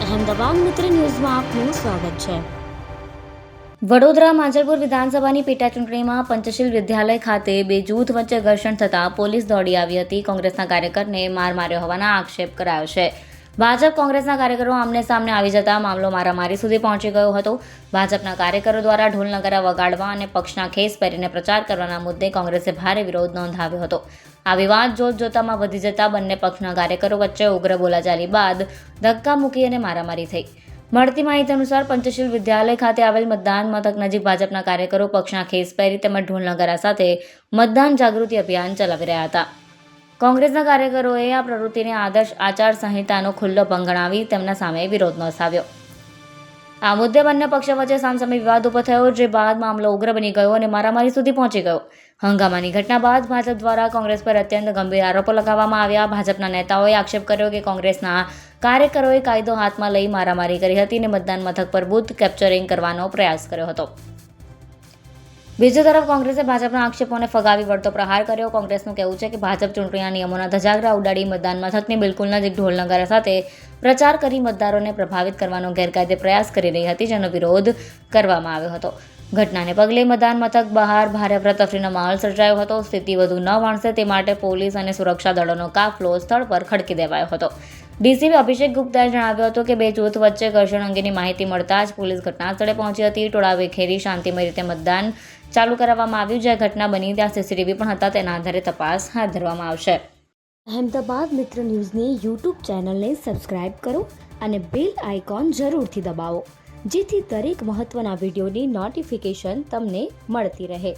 અહેમદાબાદ મિત્ર ન્યૂઝમાં આપનું સ્વાગત છે। વડોદરા માંજલપુર વિધાનસભાની પેટાચૂંટણીમાં પંચશીલ વિદ્યાલય ખાતે બે જૂથ વચ્ચે ઘર્ષણ થતાં પોલીસ દોડી આવી હતી। કોંગ્રેસના કાર્યકરને માર માર્યો હોવાના આક્ષેપ કરાયો છે। ભાજપ કોંગ્રેસના કાર્યકરો આમને સામને આવી જતા મામલો મારામારી સુધી પહોંચી ગયો હતો। ભાજપના કાર્યકરો દ્વારા ઢોલ નગારા વગાડવા અને પક્ષના ખેસ પહેરીને પ્રચાર કરવાના મુદ્દે કોંગ્રેસે ભારે વિરોધ નોંધાવ્યો હતો। આ વિવાદ જોતજોતામાં વધી જતા બંને પક્ષના કાર્યકરો વચ્ચે ઉગ્ર બોલાચાલી બાદ ધક્કામુક્કી અને મારામારી થઈ। મળતી માહિતી અનુસાર પંચશીલ વિદ્યાલય ખાતે આવેલ મતદાન મથક નજીક ભાજપના કાર્યકરો પક્ષના ખેસ પહેરી તેમજ ઢોલ નગારા સાથે મતદાન જાગૃતિ અભિયાન ચલાવી રહ્યા હતા। કોંગ્રેસના કાર્યકરોએ આ પ્રવૃત્તિને આદર્શ આચાર સંહિતાનો ખુલ્લો ભંગ ગણાવી તેમના સામે વિરોધ નોંધાવ્યો। આ મુદ્દે બંને પક્ષો વચ્ચે સામસામે વિવાદ ઊભો થયો, જે બાદ મામલો ઉગ્ર બની ગયો અને મારામારી સુધી પહોંચી ગયો। હંગામાની ઘટના બાદ ભાજપ દ્વારા કોંગ્રેસ પર અત્યંત ગંભીર આરોપો લગાવવામાં આવ્યા। ભાજપના નેતાઓએ આક્ષેપ કર્યો કે કોંગ્રેસના કાર્યકરોએ કાયદો હાથમાં લઈ મારામારી કરી હતી અને મતદાન મથક પર બૂથ કેપ્ચરિંગ કરવાનો પ્રયાસ કર્યો હતો। બીજી તરફ કોંગ્રેસે ભાજપના આક્ષેપોને ફગાવી વળતો પ્રહાર કર્યો। કોંગ્રેસનું કહેવું છે કે ભાજપ ચૂંટણીના નિયમોના ધજાગરા ઉડાડી મતદાન મથકની બિલકુલ નજીક ઢોલ નગારા સાથે પ્રચાર કરી મતદારોને પ્રભાવિત કરવાનો ગેરકાયદે પ્રયાસ કરી રહી હતી, જેનો વિરોધ કરવામાં આવ્યો હતો। ઘટનાને પગલે મતદાન મથક બહાર ભારે અફરાતફરીનો માહોલ સર્જાયો હતો। સ્થિતિ વધુ ન વણસે તે માટે પોલીસ અને સુરક્ષા દળોનો કાફલો સ્થળ પર ખડકી દેવાયો હતો। ડીસીપી અભિષેક ગુપ્તાએ જણાવ્યું હતું કે બે જૂથ વચ્ચે ઘર્ષણ અંગેની માહિતી મળતા જ પોલીસ ઘટના સ્થળે પહોંચી હતી। ટોળા વિખેરી શાંતિમય રીતે મતદાન ચાલુ કરાવવામાં આવ્યું। જ્યાં ઘટના બની ત્યાં સીસીટીવી પણ હતા, તેના આધારે તપાસ હાથ ધરવામાં આવશે। અહેમદાબાદ મિત્ર ન્યૂઝની યુટ્યુબ ચેનલને સબસ્ક્રાઇબ કરો અને બેલ આઇકોન જરૂરથી દબાવો, જેથી દરેક મહત્ત્વના વિડીયોની નોટિફિકેશન તમને મળતી રહે।